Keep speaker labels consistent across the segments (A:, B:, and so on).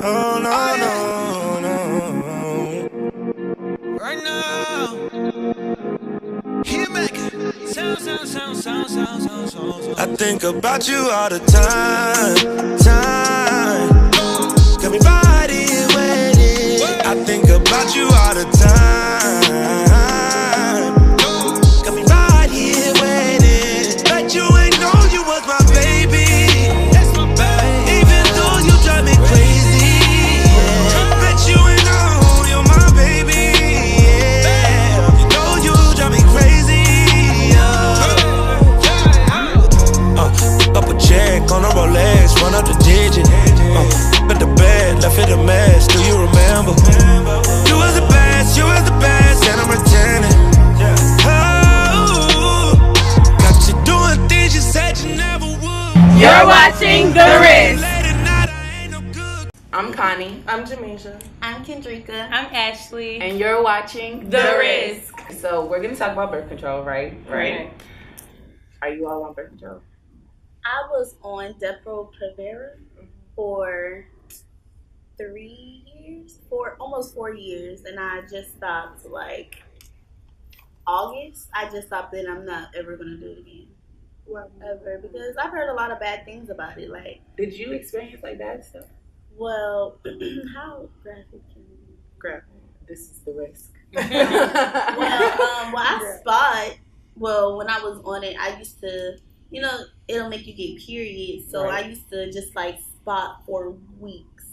A: Oh no, no, no.
B: Right now, hear me. Sound.
A: I think about you all the time. Got me body waiting. I think about you all the time. Got me body waiting. Bet you ain't know you was my baby. Even though you drive me crazy. Bet you ain't know you're my baby. You know you drive me crazy. Up a check on a Rolex, run up the digit. At the bed, left it a mess. Do you remember? You was the best, and I'm returning. Oh, got you doing things you said you never would.
C: You're watching The Risk.
D: I'm Connie.
C: I'm Jamazha.
E: I'm Kendricka.
C: I'm Ashley.
D: And you're watching
C: The Risk.
D: So we're going to talk about birth control, right?
C: Right.
D: Are you all on birth control?
E: I was on Depo-Provera for 3 years, almost 4 years, and I just stopped like August. I just stopped it. I'm not ever gonna do it again. Ever, because I've heard a lot of bad things about it. Like,
D: did you experience like bad stuff?
E: well, how graphic can it be?
D: Graphic. This is the risk.
E: Well, when I was on it, I used to, it'll make you get periods. So
D: Right.
E: I used to just like spot for weeks.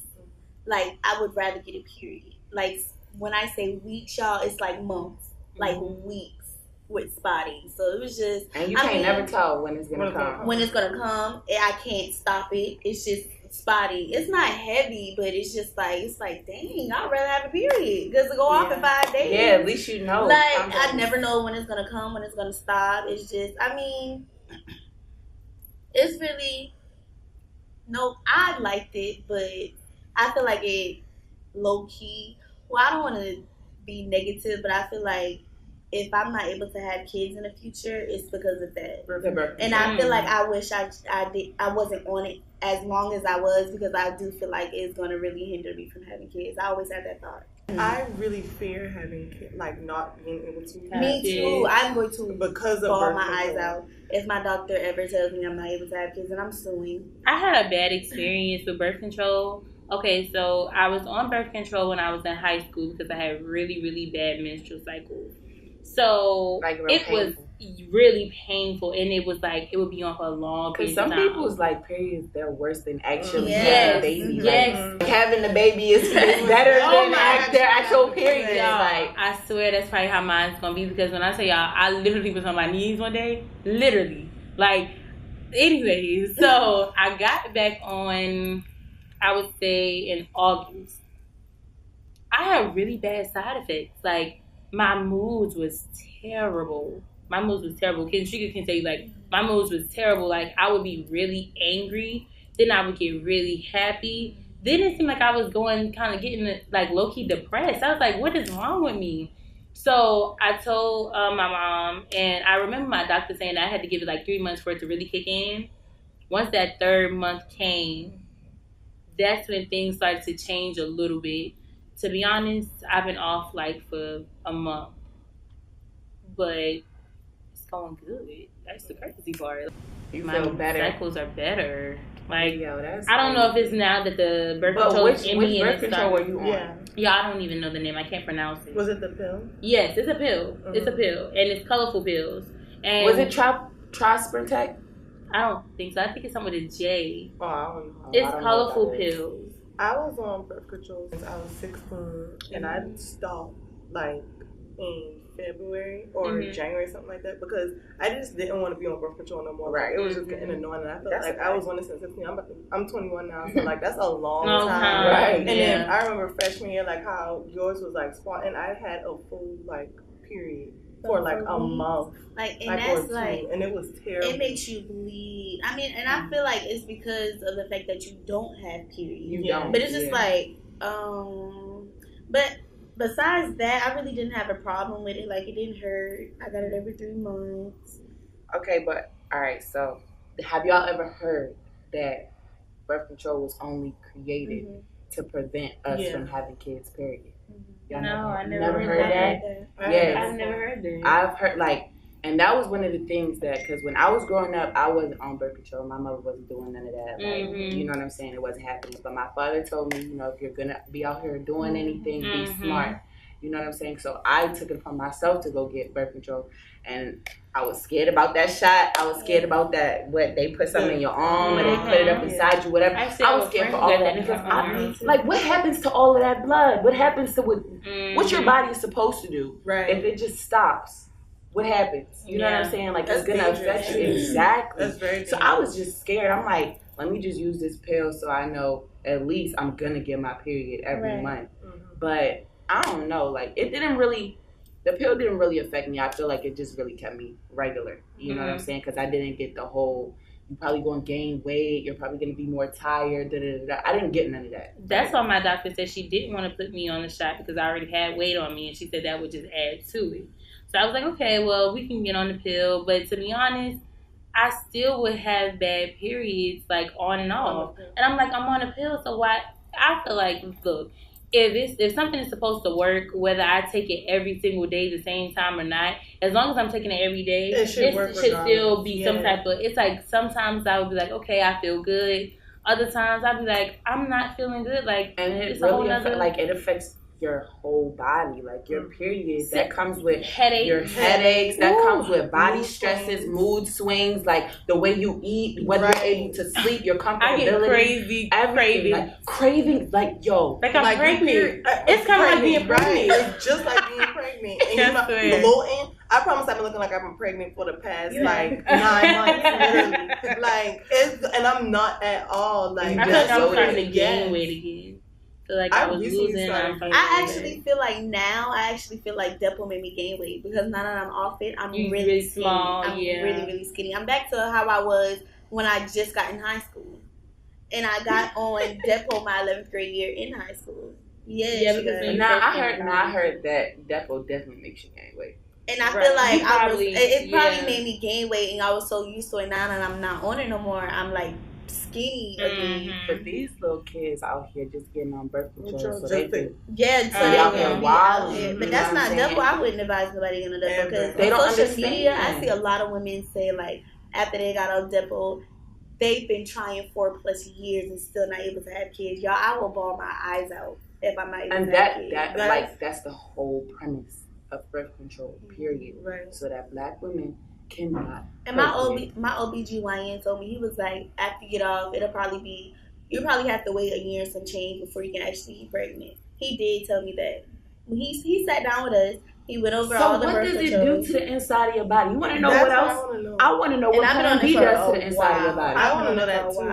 E: Like, I would rather get a period. Like, when I say weeks, y'all, it's like months, like weeks with spotting. So it was just,
D: and you can't never tell when it's gonna come.
E: When it's gonna come, I can't stop it. It's just spotty. It's not heavy, but it's just like, dang, I'd rather have a period because it go off in 5 days.
D: Yeah, at least you know.
E: Like, I never know when it's gonna come, when it's gonna stop. It's just, it's really, I liked it, but I feel like it low key. Well, I don't want to be negative, but I feel like if I'm not able to have kids in the future, it's because of that. And I feel like I wish I wasn't on it as long as I was, because I do feel like it's going to really hinder me from having kids. I always had that thought.
C: I really fear having kids, like not being able to have
E: Me too. I'm going to
C: because of
E: bawl
C: birth
E: my
C: control.
E: eyes out if my doctor ever tells me I'm not able to have kids, and I'm suing.
F: I had a bad experience with birth control. Okay, so I was on birth control when I was in high school because I had really, really bad menstrual cycles. So it was really painful, and it was like it would be on for a long period of time.
D: Because some people's like periods, they're worse than actually
F: Yes.
D: having a baby.
F: Yes.
D: Like, having the baby is better than their actual period.
F: Y'all,
D: Like,
F: I swear that's probably how mine's gonna be, because when I say y'all, I literally was on my knees one day, literally. Like, anyways, so I got back on, I would say in August. I had really bad side effects. Like, my moods was terrible. Kendricka can tell you, like, my moods was terrible. Like, I would be really angry. Then I would get really happy. Then it seemed like I was getting, like, low-key depressed. I was like, what is wrong with me? So I told my mom, and I remember my doctor saying that I had to give it, like, 3 months for it to really kick in. Once that third month came, that's when things started to change a little bit. To be honest, I've been off like for a month, but it's going good. That's the crazy part.
D: you
F: My
D: feel better.
F: cycles are better. Like,
D: Yo, that's
F: I don't know if it's now that the birth
D: But
F: control
D: which
F: is in me and
D: birth
F: it's
D: control were you on?
F: Yeah, I don't even know the name. I can't pronounce it.
C: Was it the pill?
F: Yes, it's a pill. It's a pill, and it's colorful pills. And
D: Was it Trisprotect?
F: I don't think so. I think it's something with a J.
D: Oh, I don't know.
F: It's colorful pills.
C: I was on birth control since I was 16, and I stopped like in February or January, something like that, because I just didn't want to be on birth control no more. Right, it was just getting annoying, and I felt like I was on it since 16. I'm 21 now, so like that's a long time.
D: Right.
C: And then I remember freshman year, like how yours was like spot, and I had a full like period for like a month.
E: And that's like,
C: and it was terrible.
E: it makes you bleed. I mean, and I feel like it's because of the fact that you don't have periods.
D: You don't.
E: But it's just like, but besides that, I really didn't have a problem with it. Like, it didn't hurt. I got it every 3 months.
D: Okay, but all right. So, have y'all ever heard that birth control was only created to prevent us from having kids, period. Y'all
F: I
D: never heard that? Yes.
F: I've never heard that.
D: I've heard, like, and that was one of the things that, because when I was growing up, I wasn't on birth control. My mother wasn't doing none of that. Like, you know what I'm saying? It wasn't happening. But my father told me, you know, if you're going to be out here doing anything, be smart. You know what I'm saying? So I took it upon myself to go get birth control. And I was scared about that shot. I was scared about that, what they put something in your arm or they put it up inside you, whatever. I was scared for all of that because like, what happens to all of that blood? What happens to what your body is supposed to do?
C: Right.
D: If it just stops, what happens? You know what I'm saying? Like,
C: That's
D: it's going to affect you. Exactly.
C: That's very dangerous.
D: So I was just scared. I'm like, let me just use this pill so I know at least I'm going to get my period every month. But I don't know. Like, the pill didn't really affect me. I feel like it just really kept me regular. You know what I'm saying? Because I didn't get the whole, you're probably going to gain weight. You're probably going to be more tired. I didn't get none of that.
F: That's why my doctor said she didn't want to put me on the shot because I already had weight on me. And she said that would just add to it. So I was like, okay, well, we can get on the pill. But to be honest, I still would have bad periods, like, on and off. And I'm like, I'm on a pill, so why? I feel like, look, if something is supposed to work, whether I take it every single day the same time or not, as long as I'm taking it every day, it should still be some type of, it's like sometimes I would be like, okay, I feel good. Other times I'd be like, I'm not feeling good. Like,
D: and it really it affects your whole body, like your periods. That comes with your headaches. That comes with body stresses, mood swings, like the way you eat, whether you're able to sleep, your comfortability.
F: I get crazy
D: cravings, like yo,
F: like I'm pregnant. It's kind of like being pregnant.
C: It's just like being pregnant. And you're not bloating. I promise I've been looking like I've been pregnant for the past like 9 months, literally. Like and I'm not at all. Like
F: I feel like I'm starting to gain weight again. Like I was losing.
E: I actually feel like Depo made me gain weight because now that I'm off it, I'm really small. I'm really skinny. I'm back to how I was when I just got in high school, and I got on Depo my 11th grade year in high school.
D: I heard that Depo definitely makes you gain weight.
E: And I feel like it probably made me gain weight, and I was so used to it now that I'm not on it no more. I'm like skinny again.
D: But these little kids out here just getting on birth control, so they do.
E: Out here. But that's not double. I wouldn't advise nobody on a double because
D: they don't
E: on social
D: understand.
E: media, I see a lot of women say like after they got on double, they've been trying 4+ years and still not able to have kids. Y'all, I will bawl my eyes out if I'm not able to have kids.
D: That's the whole premise of birth control. Period.
C: Right.
D: So that black women cannot.
E: And my OBGYN told me, he was like, after you get off, you'll probably have to wait a year and some change before you can actually get pregnant. He did tell me that. When he sat down with us, he went over all the birth control.
D: So what does it do to the inside of your body? You want to know what else? I want to know what Plan B does to the inside of your body.
C: I want to know that too.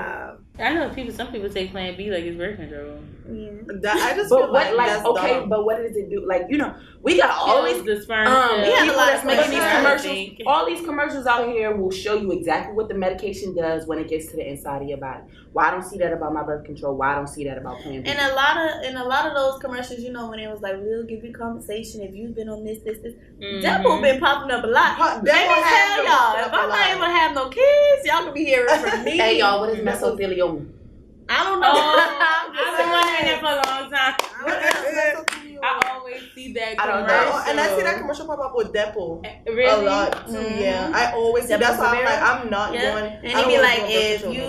F: I know some people take Plan B like it's birth control.
E: Yeah.
C: I just feel like that's dumb.
D: But what does it do? Like, you know, we got all these
F: the sperm
D: people that's making these commercials. All these commercials out here will show you exactly what the medication does when it gets to the inside of your body. Why I don't see that about my birth control? Why I don't see that about Plan B?
E: And a lot of those commercials, you know, when it was like, we'll give you compensation if you've been on this. Depo been popping up a lot. Let me tell y'all, if I'm not able to have no kids, y'all can be hearing from me.
D: Hey y'all, what is mesothelioma?
E: I don't know.
F: I've been wondering that for a long time. I always see that commercial.
C: I don't know. And I see that commercial pop up with Depo
F: really?
C: a lot too. Yeah, I always see. That's why I'm like, I'm not going.
E: And he be like, if you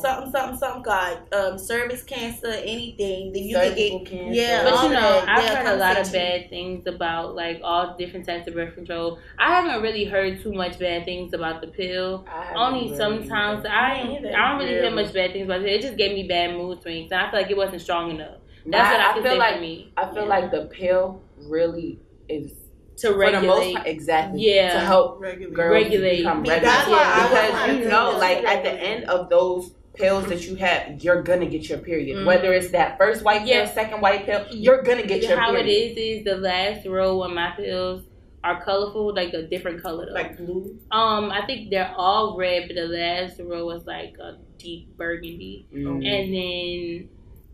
E: something got cervix cancer, anything, then you can get
D: cancer.
E: Yeah,
F: but you know, I've heard a lot of bad things about like all different types of birth control. I haven't really heard too much bad things about the pill. Only sometimes I don't really hear much bad things about it. It just gave me bad mood swings, and I feel like it wasn't strong enough. That's what I can say for me.
D: I feel like the pill really is
F: to regulate.
D: For the most part, exactly.
F: Yeah.
D: To help girls become regular.
C: That's why
D: because you know, like at the end of those pills that you have, you're gonna get your period. Whether it's that first white pill, second white pill, you're gonna get your period.
F: How it is the last row on my pills are colorful, like a different color though.
C: Like blue?
F: I think they're all red, but the last row was like a deep burgundy. And then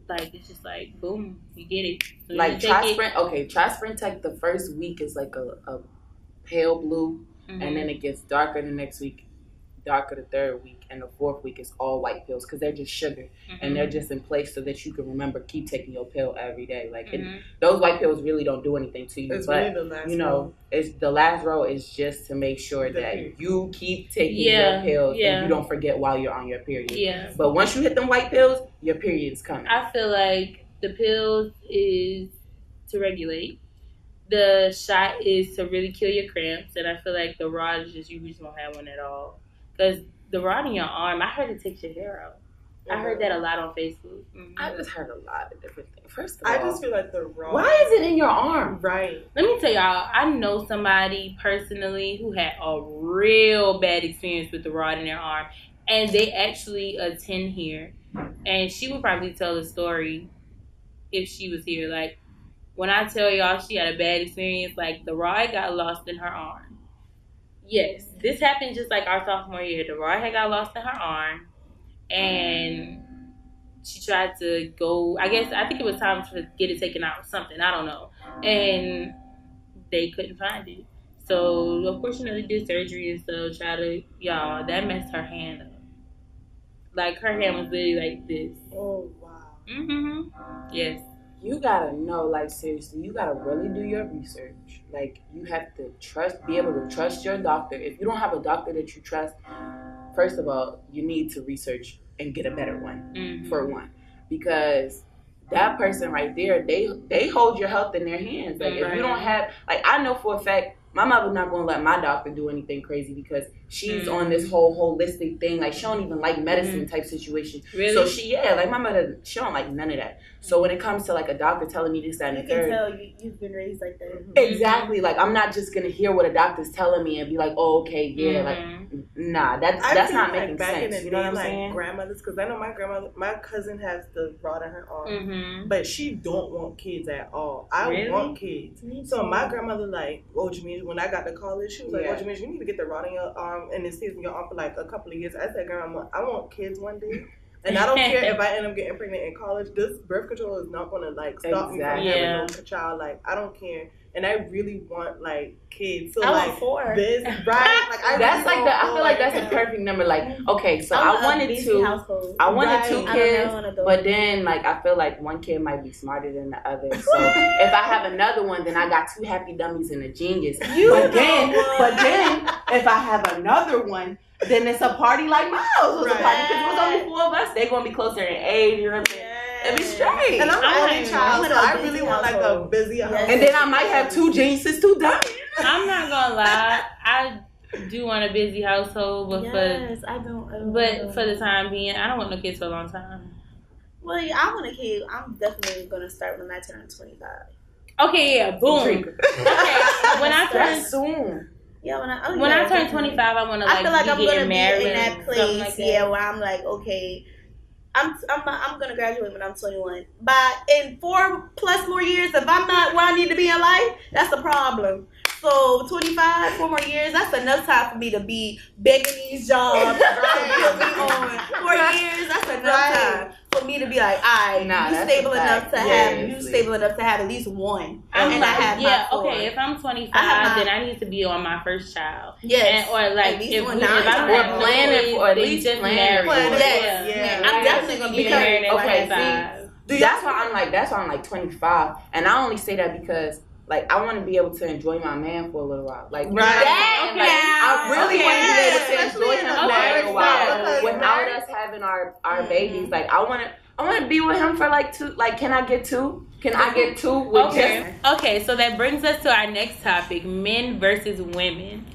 F: like it's just like boom, you get it. So
D: like Tri-Sprint Tech the first week is like a pale blue, and then it gets darker the next week. darker the third week, and the fourth week is all white pills because they're just sugar, and they're just in place so that you can remember keep taking your pill every day. Like and those white pills really don't do anything to you, but really the last row. It's the last row is just to make sure that you keep taking your pills and you don't forget while you're on your period. Yeah. But once you hit them white pills, your period's coming.
F: I feel like the pills is to regulate. The shot is to really kill your cramps, and I feel like the rod is just you just don't have one at all. Because the rod in your arm, I heard it takes your hair out. I heard that a lot on Facebook.
D: I just heard a lot of different things. First of all,
C: I just feel like the rod.
D: Why is it in your arm?
C: Right.
F: Let me tell y'all, I know somebody personally who had a real bad experience with the rod in their arm, and they actually attend here, and she would probably tell the story if she was here. Like, when I tell y'all she had a bad experience, like the rod got lost in her arm. Yes, this happened just like our sophomore year. The rod had got lost in her arm, and she tried to go. I think it was time to get it taken out or something. I don't know, and they couldn't find it. So of course, they did surgery and stuff. That messed her hand up. Like her hand was literally like this.
C: Oh wow.
F: Yes.
D: You gotta know, like, seriously, you gotta really do your research. Like, you have to be able to trust your doctor. If you don't have a doctor that you trust, first of all, you need to research and get a better one, for one. Because that person right there, they hold your health in their hands. Like, if you don't have, like, I know for a fact, my mother's not going to let my doctor do anything crazy because she's on this whole holistic thing. Like, she don't even like medicine type situation. Really? So like my mother, she don't like none of that. So when it comes to like a doctor telling me this, that, and the third.
E: You can tell you've been raised like that.
D: Exactly. Like, I'm not just going to hear what a doctor's telling me and be like, oh, okay, yeah. Like, nah, that's not making sense. You know what I'm saying?
C: Grandmothers, because I know my cousin has the rod in her arm, but she don't want kids at all. I want kids. So my grandmother like, oh, Jamazha, when I got to college, she was like, oh, Jamazha, you need to get the rod in your arm and it stays in your arm for like a couple of years. I said, Grandma, I want kids one day. And I don't care if I end up getting pregnant in college. This birth control is not going to like stop me from having no child. Like, I don't care. And I really want like kids. So
E: I want 4.
C: This, right? Like,
D: I feel like that's the perfect number. Like, okay, so I wanted 2 kids, but then like I feel like one kid might be smarter than the other. So if I have another one, then I got 2 happy dummies and a genius. But then if I have another one, then it's a party like my house was a party because it was only 4 of us. They're gonna be closer in age. You know what I'm saying? It'd be straight.
C: And I'm the only child, so I really want like a busy house.
D: And then I might have 2 geniuses, 2 dummies.
F: I'm not gonna lie, I do want a busy household, but for the time being, I don't want no kids for a long time.
E: Well, yeah, I want a kid. I'm definitely gonna start when I turn 25.
F: Okay, yeah, boom. Okay, when I turn
D: soon.
E: Yeah,
F: when I turn 25, I want to like, I feel like I'm gonna be
E: married in that place. Like that. Where I'm like, okay, I'm gonna graduate when I'm 21. But in 4+ more years, if I'm not where I need to be in life, that's the problem. So 25, 4 more years, that's enough time for me to be begging these jobs. Put me on 4 years, that's enough time for me to be like, you stable enough to have at least one.
F: If I'm 25, then I need to be on my first child.
E: Yes.
F: Or like
E: if
F: I don't have
D: planning for at least
F: married.
E: I'm definitely gonna be married at 25.
D: That's why I'm like 25, and I only say that because like I want to be able to enjoy my man for a little while. Like I really want to be able to enjoy him for a while without us having our babies. Like I want to be with him for like 2. Like, can I get 2? Can I get 2 with
F: Okay, so that brings us to our next topic: men versus women.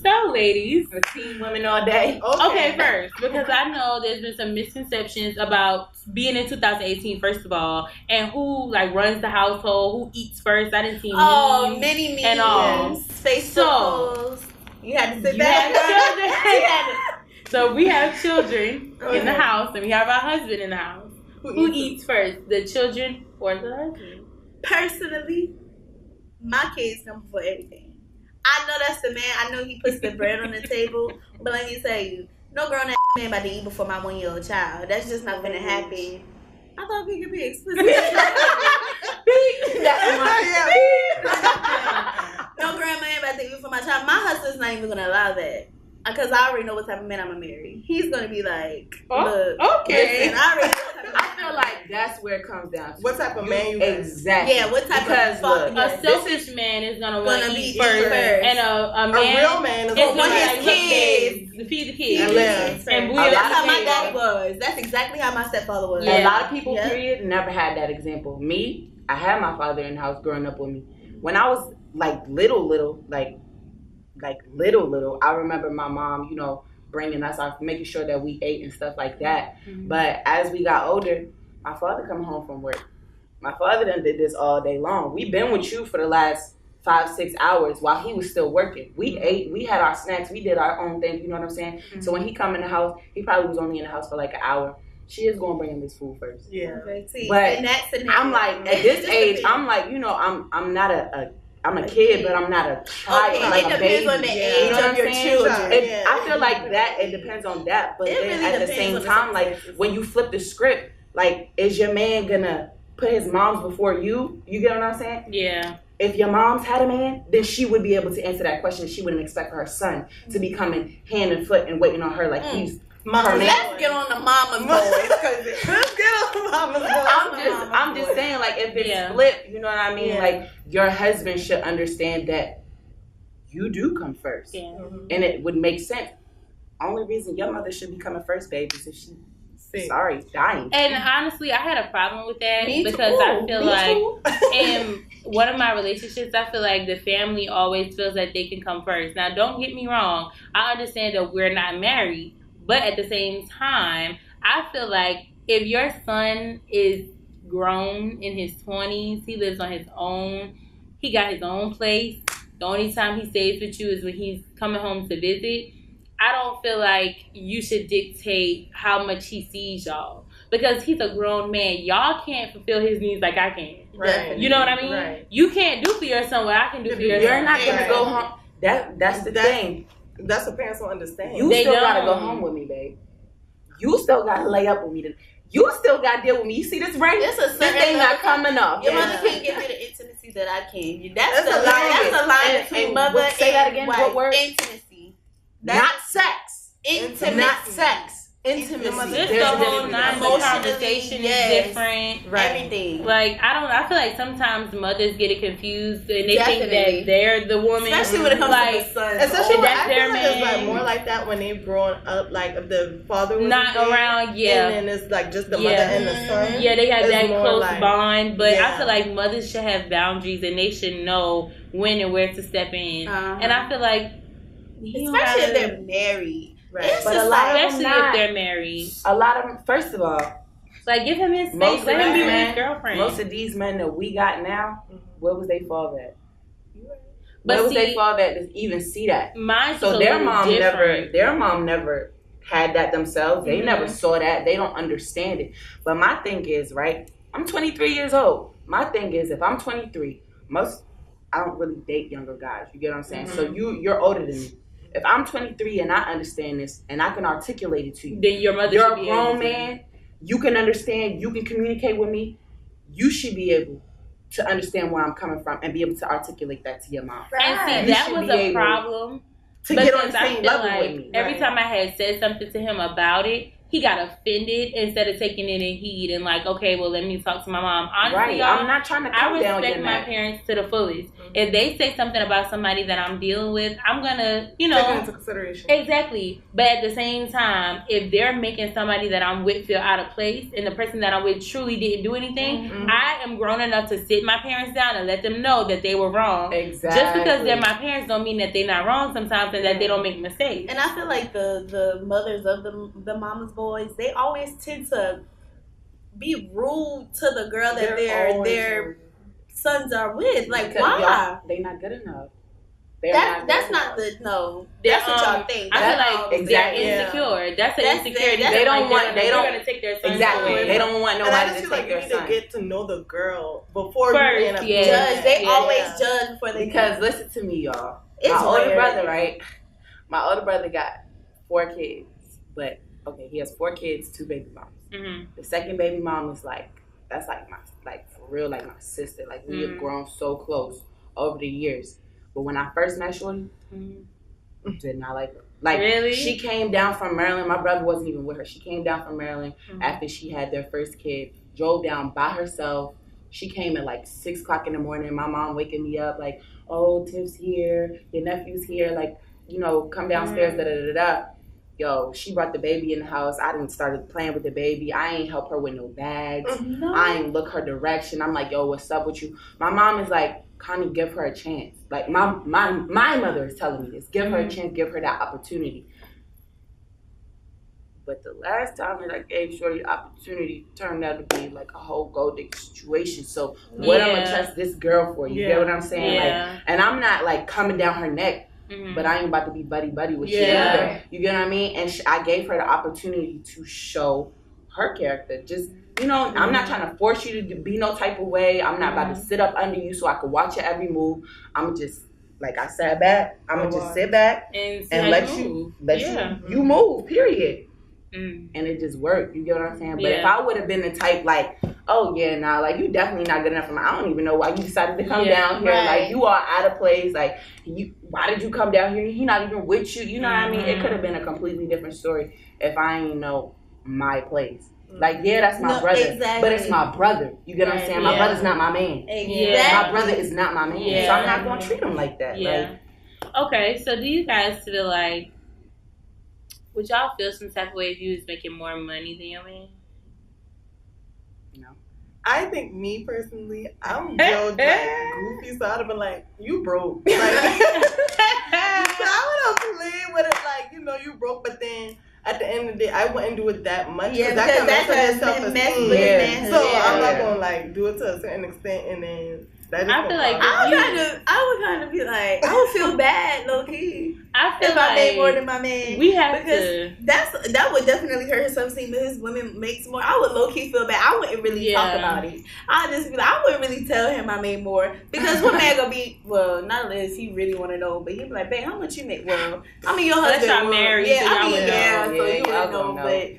F: So, ladies,
D: team women all day.
F: Okay, first, because I know there's been some misconceptions about being in 2018, first of all, and who like runs the household, who eats first. I didn't see
E: many memes
F: and all.
E: Facebook. You had to sit back.
F: So we have children in the house, and we have our husband in the house. Who eats first, the children or the husband?
E: Personally, my kids come before everything. I know that's the man. I know he puts the bread on the table. But let me tell you, no grown ass man about to eat before my 1-year-old child. That's just not gonna happen. I thought we could be explicit. No grown man about to eat before my child. My husband's not even gonna allow that. because I already know what type of man I'm gonna marry. He's gonna be like,
F: okay.
E: Listen, I already know what type of man
D: I feel like that's where it comes down to.
C: What type of man you got?
D: Exactly.
E: Yeah, what type
D: because
E: of
D: look,
F: A selfish man is gonna want to eat first,
E: first.
F: and a man,
C: A real man is
F: is
C: gonna
F: gonna
C: want
F: like,
E: his
F: look,
E: kids.
F: babe, feed the kids,
C: And live.
F: and
D: A
F: we
D: lot
E: That's how
D: of
E: my
D: people-
E: daddy was. That's exactly how my stepfather was.
F: Yeah.
D: A lot of people,
E: Yeah.
D: period, never had that example. Me, I had my father in the house growing up with me. When I was like little, I remember my mom, you know, bringing us out, making sure that we ate and stuff like that.
F: Mm-hmm.
D: But as we got older, my father come home from work. My father done did this all day long. We've been with you for the last 5-6 hours while he was still working. We ate, we had our snacks, we did our own thing, you know what I'm saying?
F: Mm-hmm.
D: So when he come in the house, he probably was only in the house for like an hour. She is going to bring him his food first.
C: Yeah.
E: Okay, see,
D: But
E: in that scenario,
D: I'm like, at this age, I'm like, you know, I'm not I'm a kid, but I'm not a child,
E: Okay,
D: like
E: it
D: a
E: depends
D: baby.
E: on the
C: Yeah.
E: age
D: You know what
E: of
D: I'm
E: your
D: saying?
E: children.
C: Yeah.
D: I feel like that, it depends on that. But
E: It
D: then
E: really
D: at the
E: depends
D: same
E: on the
D: time, like,
E: circumstances.
D: when you flip the script, like, is your man gonna put his mom's before you? You get what I'm saying?
F: Yeah.
D: If your mom's had a man, then she would be able to answer that question. She wouldn't expect her son to be coming hand and foot and waiting on her like he's her man.
E: Let's get on the mama's boys.
C: Let's get on mama's boy.
D: I'm just saying, like, if it's
F: Yeah.
D: split, you know what I mean?
C: Yeah.
D: Like, your husband should understand that you do come first.
F: Yeah.
D: And it would make sense. Only reason your mother should be coming first, babe, is if she dying.
F: And honestly, I had a problem with that
E: Me
F: because
E: too.
F: I feel
E: Me
F: like
E: too.
F: in one of my relationships, I feel like the family always feels that they can come first. Now, don't get me wrong. I understand that we're not married, but at the same time, I feel like if your son is grown in his 20s, he lives on his own, he got his own place. The only time he stays with you is when he's coming home to visit. I don't feel like you should dictate how much he sees y'all. Because he's a grown man. Y'all can't fulfill his needs like I can.
C: Right.
F: You know what I mean?
C: Right.
F: You can't do for your son what I can do for your son.
D: You're not gonna
C: Right.
D: go home. That's the thing.
C: That's what parents don't understand.
D: You
F: They
D: still gotta go
F: don't.
D: home with me, babe. You still gotta lay up with me. You still gotta deal with me. You see this ring?
E: It's a
D: This
E: certain
D: thing not
E: level.
D: coming up.
E: Your
C: Yeah.
E: mother can't give you the intimacy that I can. That's
C: That's
E: the
C: a
E: line.
C: lie.
E: That's a line
D: And-
E: between
D: and
E: mother
D: what- say that
E: and
D: again,
E: wife.
D: what word?
E: Intimacy.
D: Not sex.
E: Intimacy.
D: Not sex. Intimacy.
F: Just the
D: There's a
F: whole
D: difference.
F: nine, the
E: Emotionally,
F: conversation
E: yes.
F: is different.
C: Right.
E: Everything.
F: Like, I feel like sometimes mothers get it confused and they think
E: Definitely.
F: that they're the woman.
E: Especially when it comes
F: like,
E: to the sons.
C: Especially when
F: that's
C: I
F: their
C: feel like it's
F: man.
C: like more like that when they've grown up, like if the father was
F: not
C: there,
F: around, yeah.
C: and then it's like just the
F: Yeah.
C: mother and the son.
F: Yeah, they have
C: It's
F: that
C: more
F: close
C: like-
F: bond, but I
C: Yeah.
F: feel like mothers should have boundaries and they should know when and where to step in.
E: Uh-huh.
F: And I feel like, you don't
E: Especially if
F: gotta-
E: they're married.
C: Right.
E: It's
D: But
E: just
D: a lot
E: like,
D: of
F: especially
D: not.
F: if they're married.
D: A lot of them, first of all,
F: Like, give him his space.
D: Most
F: Let him be
D: of
F: with his
D: men-
F: girlfriend.
D: most of these men that we got now, where was they father at?
F: But
D: Where was they
F: see,
D: father at to even see that?
F: mine's
D: So
F: a
D: their
F: little
D: mom
F: different.
D: never had that themselves. They never saw that. They don't understand it. But my thing is, right? I'm 23 years old. My thing is, if I'm 23, I don't really date younger guys. You get what I'm saying? So you're older than me. If I'm 23 and I understand this and I can articulate it to you,
F: Then your mother
D: you're
F: should
D: a
F: be able
D: grown
F: to.
D: man. You can understand. You can communicate with me. You should be able to understand where I'm coming from and be able to articulate that to your mom.
F: And see,
D: You
F: that
D: should
F: was
D: be
F: a
D: able
F: problem.
D: To get on
F: Because
D: the
F: I
D: same
F: feel
D: level
F: like
D: with me.
F: every
C: Right.
F: time I had said something to him about it, he got offended instead of taking it in heed and like, okay, well, let me talk to my mom. Honestly,
D: Right.
F: y'all,
D: I'm not trying to
F: I
D: come down
F: respect
D: your
F: my
D: neck.
F: parents to the fullest. If they say something about somebody that I'm dealing with, I'm gonna,
C: Take it into consideration.
F: Exactly. But at the same time, if they're making somebody that I'm with feel out of place and the person that I'm with truly didn't do anything, I am grown enough to sit my parents down and let them know that they were wrong.
D: Exactly.
F: Just because they're my parents don't mean that they're not wrong sometimes and that they don't make mistakes.
E: and I feel like the mothers of the mama's boys, they always tend to be rude to the girl that their sons are with. Like,
D: Because
E: why?
D: y'all- they not good enough. They're
E: That's
D: good
E: not
D: enough.
E: the no.
F: They're,
E: That's what y'all think.
F: I feel
E: That's
F: like
D: exactly.
F: they're insecure. That's an
E: That's
F: insecurity.
E: their-
D: They don't
F: Like,
D: want- they
F: they're
D: don't-
F: gonna take their sons
D: Exactly.
F: away.
D: They don't want
C: And I
D: nobody
C: just
D: to
C: feel
D: take
C: like you
D: their
C: need to
D: son.
C: get to know the girl before
F: First,
C: you end up
F: yeah.
C: doing
E: judge.
C: that.
E: They
F: Yeah.
E: always judge before they
D: Because listen to me, y'all.
E: It's
D: My older
E: weird.
D: brother, right? My older brother got 4 kids, but okay, he has 4 kids, 2 baby moms.
F: Mhm.
D: The second baby mom is like for real, like my sister. Like we have grown so close over the years. But when I first met Shorty, did not like her. Like,
F: really?
D: She came down from Maryland. My brother wasn't even with her. She came down from Maryland after she had their first kid. Drove down by herself. She came at like 6 o'clock in the morning. My mom waking me up like, oh, Tiff's here. Your nephew's here. Like, you know, come downstairs, da-da-da-da. Yo, she brought the baby in the house. I didn't start playing with the baby. I ain't help her with no bags.
E: No.
D: I ain't look her direction. I'm like, yo, what's up with you? My mom is like, Connie, give her a chance. Like, my mother is telling me this. Give her a chance. Give her that opportunity. But the last time that I gave Shorty the opportunity turned out to be like a whole gold digger situation. So what I'm going to trust this girl for? You get what I'm saying?
F: Yeah.
D: Like, and I'm not like coming down her neck. But I ain't about to be buddy with you either. You get what I mean? And I gave her the opportunity to show her character. Just, you know, I'm not trying to force you to be no type of way. I'm not about to sit up under you so I can watch your every move. I'm just, like I sat back, I'm going to just sit back and let you move, period. And it just worked. You get what I'm saying? But if I would have been the type like, oh yeah, nah, like you definitely not good enough for me. I don't even know why you decided to come down here. Like you are out of place. Like why did you come down here? He not even with you. You know what I mean? It could have been a completely different story if I ain't know my place. Like that's my brother, but it's my brother. You get what I'm saying? My brother's not my man. My brother is not my man, so I'm not gonna treat him like that.
F: Okay, so do you guys feel like? Would y'all feel some type of way if you was making more money than your man?
D: No.
C: I think me personally, I'm real goofy, so I'd have been like, you broke. Like, so I would have played with it like, you know, you broke, but then at the end of the day, I wouldn't do it that much.
E: Yeah, because that's a mess with manhood.
C: So I'm not going to like do it to a certain extent and then
F: I feel like
E: I would kind of be like, I would feel bad, low key.
F: I feel
E: if
F: like
E: I made more than my man,
F: we have
E: because that would definitely hurt his self-esteem. If his women makes more, I would low key feel bad. I wouldn't really talk about it. I just be like, I wouldn't really tell him I made more because what man gonna be? Well, not unless he really want to know, but he'd be like, babe, how much you make? Well, I mean, your husband.
F: Unless y'all married,
E: yeah,
F: so
E: I mean,
F: y'all
E: so you wouldn't know, but.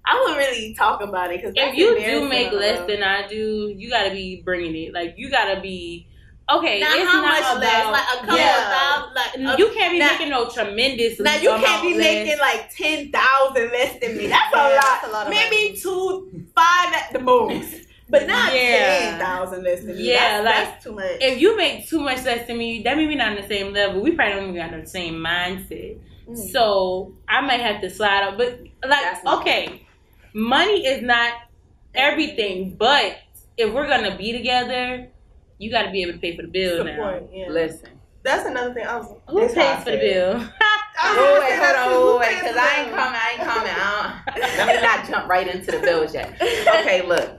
E: I wouldn't really talk about it because
F: if you do make less than I do, you gotta be bringing it. Like you gotta be. Okay,
E: now,
F: it's
E: how
F: not
E: much
F: about,
E: less? Like a couple of thousand. Like
F: you can't be making no tremendous.
E: Now you can't be making like 10,000 less than me. That's a lot. Maybe 2-5 at the most, but not 10,000 less than me. Yeah, that's too much.
F: If you make too much less than me, that means we're not on the same level. We probably don't even got the same mindset. So I might have to slide up. But like, okay, money is not everything. But if we're gonna be together. You got to be able to pay for the bill now.
D: Listen.
C: That's another thing.
F: Who pays for the bill?
D: Wait, because I ain't coming. Let me not jump right into the bills yet. Okay, look.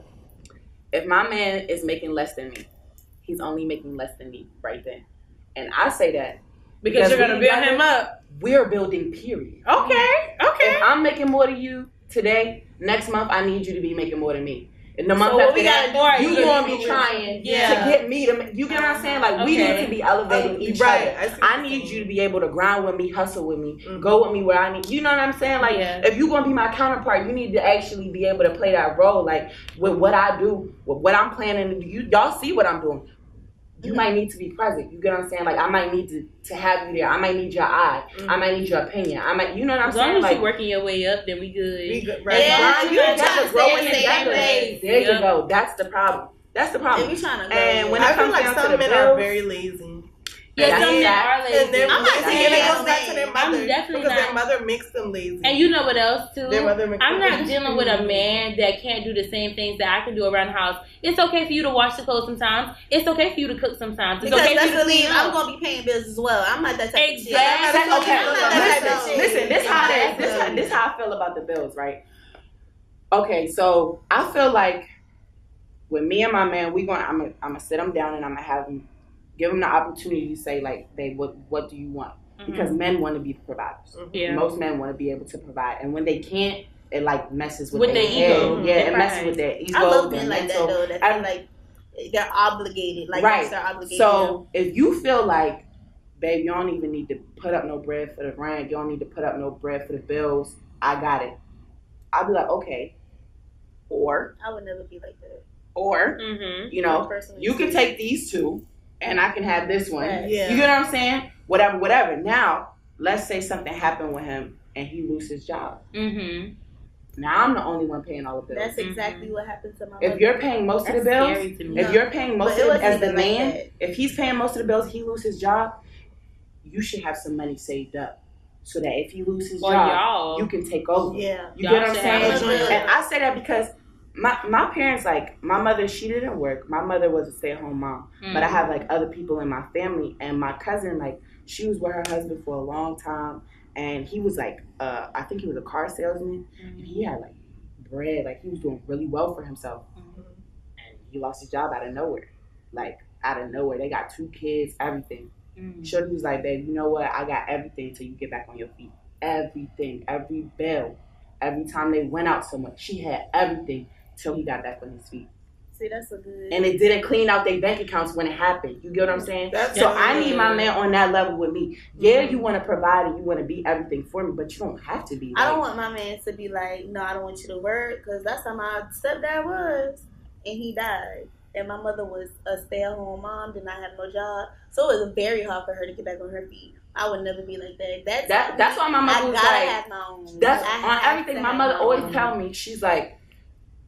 D: If my man is making less than me, he's only making less than me right then. And I say that
F: because you're going to build him up.
D: We're building, period.
F: Okay.
D: If I'm making more than you today, next month I need you to be making more than me. In the month after that, you gonna be trying to get me to. You get what I'm saying? Like we need to be elevating each other. I need you to be able to grind with me, hustle with me, go with me where I need. You know what I'm saying? Like if you gonna be my counterpart, you need to actually be able to play that role. Like with what I do, with what I'm planning to do. Y'all see what I'm doing. You might need to be present. You get what I'm saying? Like I might need to have you there. I might need your eye. I might need your opinion. I might, you know what I'm saying?
F: As long as
D: like,
F: you're working your way up, then we good.
D: Right? Yeah, you trying to growing together. There you go. That's the problem. And
E: we trying to.
D: And when
C: I
D: it comes
C: feel like
D: down
C: some
D: to the
C: men
D: bills,
C: are very lazy.
F: Yeah, some men are lazy.
C: I'm not saying it goes back to their mother.
F: I'm definitely
C: because
F: not.
C: Their mother makes them lazy.
F: And you know what else too?
C: Their mother makes
F: I'm
C: them
F: not dealing with a man that can't do the same things that I can do around the house. It's okay for you to wash the clothes sometimes. It's okay for you to cook sometimes. It's
E: because
F: okay for you to clean
E: I'm gonna be paying bills as well. I'm not that type of shit.
D: Listen, this how I feel about the bills, right? Okay, so I feel like with me and my man, I'm gonna sit him down and I'm gonna have him. Give them the opportunity to say, like, babe, what do you want? Because men want to be providers. Yeah. Most men want to be able to provide. And when they can't, it, like, messes with their ego. Yeah, it messes with their ego.
E: I love men like that, though. That feel like they're obligated. Like, they're obligated.
D: So, if you feel like, babe, you don't even need to put up no bread for the rent. You don't need to put up no bread for the bills. I got it. I'll be like, okay. Or.
E: I would never be like that.
D: Or, you know, you can take these two. And I can have this one.
E: Right.
D: Yeah. You get what I'm saying? Whatever. Now, let's say something happened with him and he loses his job.
F: Mm-hmm.
D: Now I'm the only one paying all the bills.
E: That's exactly what happened to my
D: If
E: mother.
D: you're paying most of the bills, if you're paying most of it as the man, if he's paying most of the bills, he loses his job, you should have some money saved up so that if he loses his job, you can take over.
E: Yeah.
D: You get what I'm saying? And I say that because my parents, like, my mother, she didn't work. My mother was a stay-at-home mom. But I have, like, other people in my family. And my cousin, like, she was with her husband for a long time. And he was, like, I think he was a car salesman. And he had, like, bread. Like, he was doing really well for himself. And he lost his job out of nowhere. Like, out of nowhere. They got 2 kids, everything. Shorty was like, babe, you know what? I got everything till you get back on your feet. Everything. Every bill. Every time they went out somewhere, she had everything till he got back on his feet.
E: See, that's a good...
D: And it didn't clean out their bank accounts when it happened. You get what I'm saying? So I need my man on that level with me. Yeah, you want to provide and you want to be everything for me, but you don't have to be.
E: I don't want my man to be like, no, I don't want you to work, because that's how my stepdad was, and he died. And my mother was a stay-at-home mom, did not have no job, so it was very hard for her to get back on her feet. I would never be like that. That's
D: why my mother was like,
E: have my own.
D: That's on everything. My mother always tell me, she's like,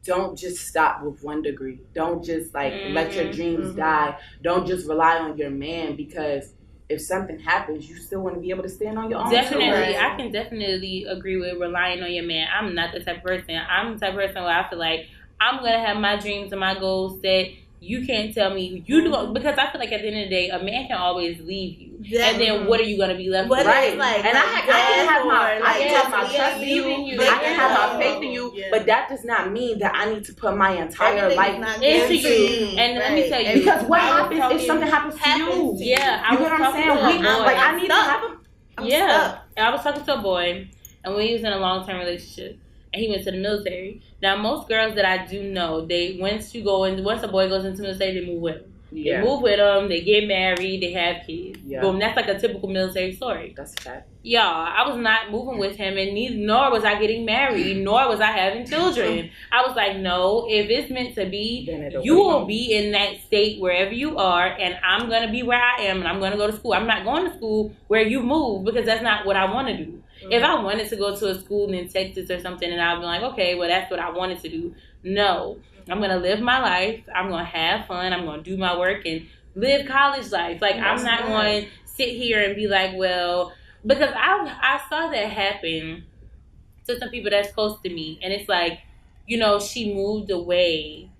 D: don't just stop with 1 degree. Don't just like let your dreams die. Don't just rely on your man, because if something happens, you still want to be able to stand on your own.
F: Definitely. I can definitely agree with relying on your man. I'm not the type of person. I'm the type of person where I feel like I'm going to have my dreams and my goals set. You can't tell me you do, because I feel like at the end of the day, a man can always leave you. And then what are you going to be left with?
D: Right. Like, and I can have my trust in you. I can have my faith in you. Yeah. But that does not mean that I need to put my entire life into you.
F: And let me tell you.
D: Because what happens if something happens to you?
F: Yeah.
D: You know what I'm saying? I need to have
F: I was talking to a boy, and we was in a long-term relationship. And he went to the military. Now, most girls that I do know, once a boy goes into the military, they move with him. Yeah. They move with him, they get married, they have kids. Yeah. Boom, that's like a typical military story.
D: That's a fact.
F: Y'all, I was not moving with him, and nor was I getting married, nor was I having children. I was like, no, if it's meant to be, you will be in that state wherever you are, and I'm going to be where I am, and I'm going to go to school. I'm not going to school where you move, because that's not what I want to do. If I wanted to go to a school in Texas or something, and I'd be like, okay, well, that's what I wanted to do. No, I'm going to live my life. I'm going to have fun. I'm going to do my work and live college life. Like, I'm not going to sit here and be like, well, because I saw that happen to some people that's close to me. And it's like, you know, she moved away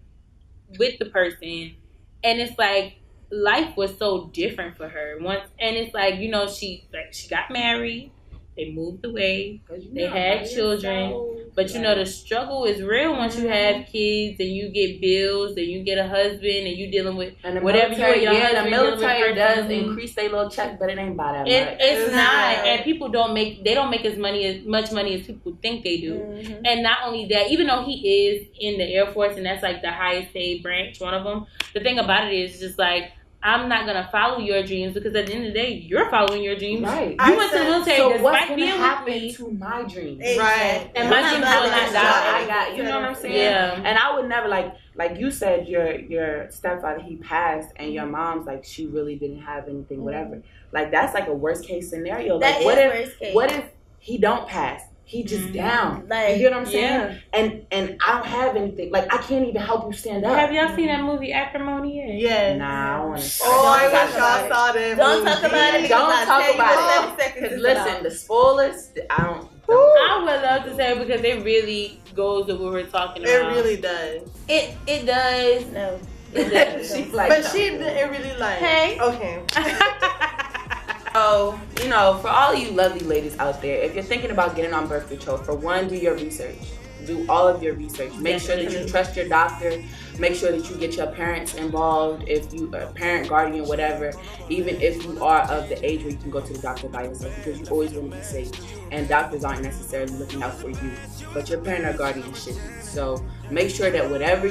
F: with the person. And it's like, life was so different for her. And it's like, you know, she got married. They moved away. They had children. But, you know, the struggle is real once you have kids and you get bills and you get a husband and you dealing with whatever you and your husband.
D: The military does increase their little check, but it ain't by that much.
F: It's not. And people don't make as much money as people think they do. Mm-hmm. And not only that, even though he is in the Air Force and that's like the highest paid branch, one of them, the thing about it is just like, I'm not going to follow your dreams, because at the end of the day, you're following your dreams.
D: Right.
F: You went to the military despite being
D: happen to my dreams.
C: Right.
F: And my dreams will not die.
D: I got, you know what I'm saying?
F: Yeah.
D: And I would never, like you said, your stepfather, he passed, and your mom's, like, she really didn't have anything, whatever. Like, that's like a worst case scenario. Like, what if he don't pass? He just down. Like, you get what I'm saying? Yeah. And I don't have anything. Like, I can't even help you stand up.
F: Have y'all seen that movie Acrimony?
C: Yeah.
D: Nah, I want to.
C: Oh, I wish y'all saw that.
E: Don't talk about it.
D: Don't talk about it. Because listen, the spoilers, I
F: would love to say it, because it really goes to what we're talking about.
C: It really does.
F: It does.
E: No.
F: It does.
C: She didn't really like.
F: Hey.
C: Okay.
D: So, you know, for all you lovely ladies out there, if you're thinking about getting on birth control, for one, do your research. Do all of your research. Make sure that you trust your doctor. Make sure that you get your parents involved, if you are a parent, guardian, whatever. Even if you are of the age where you can go to the doctor by yourself, because you always want to be safe. And doctors aren't necessarily looking out for you, but your parent or guardian should be. So make sure that whatever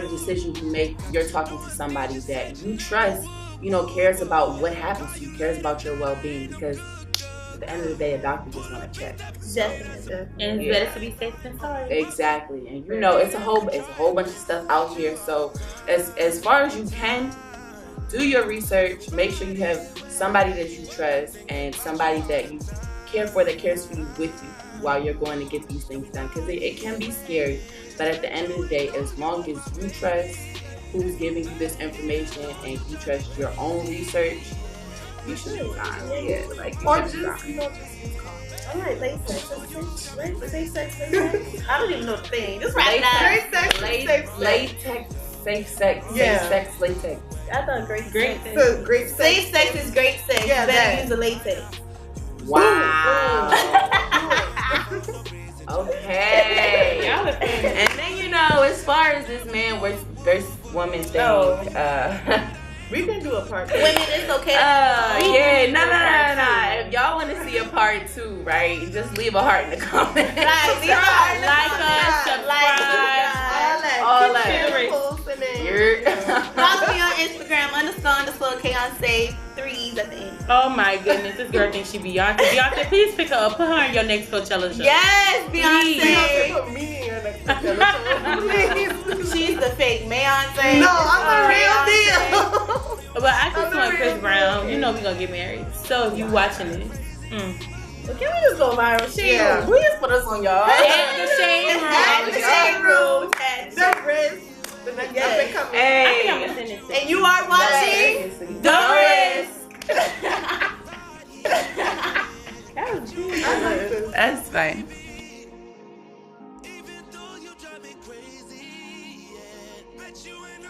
D: decision you make, you're talking to somebody that you trust, you know, cares about what happens to you, cares about your well-being, because at the end of the day, a doctor just want to check.
E: Definitely.
F: And it's better to be safe than sorry.
D: Exactly. And you know, it's a whole bunch of stuff out here. So as far as you can, do your research. Make sure you have somebody that you trust and somebody that you care for that cares for you with you while you're going to get these things done. Because it can be scary, but at the end of the day, as long as you trust who's giving you this information and you trust your own research, you should be fine. Yeah, like
C: or just just use condoms.
E: I like latex. Safe sex. I don't even know the thing. Just write it down.
D: Latex, safe sex,
C: Yeah.
D: safe sex, latex.
E: I thought great sex.
C: So great sex.
E: Safe sex is great sex.
C: Yeah,
E: You better
C: that.
E: use a latex.
D: Wow. Okay.
F: Y'all are funny.
D: And then, you know, as far as this man versus woman thing,
C: We can do a part.
E: Women, it's okay.
D: yeah, no. If y'all want to see a part 2, right, just leave a heart in the comments.
E: Right, leave a heart.
F: Like us, subscribe.
D: All that.
E: Follow me on Instagram __K on save 3s at the end.
F: Oh my goodness, this girl thinks she Beyonce. Beyonce, please pick her up. Put her in your next Coachella show.
E: Yes, Beyonce.
C: Put me in your next Coachella. Please.
E: She's the fake Beyonce.
C: No, I'm the real deal.
F: But I just want Chris Brown. You know we gonna get married. So if you watching this,
E: Well, can we just go viral? Shade
C: Yeah.
E: room. Please put us on y'all.
F: At the shade room.
E: At the shade room.
C: The risk. The next
E: Yes.
C: coming.
F: I think I'm gonna send this.
E: And you are watching The Risk.
F: That was true.
C: I like this.
D: That's fine.
A: Even though you drive me crazy, yeah. Bet you ain't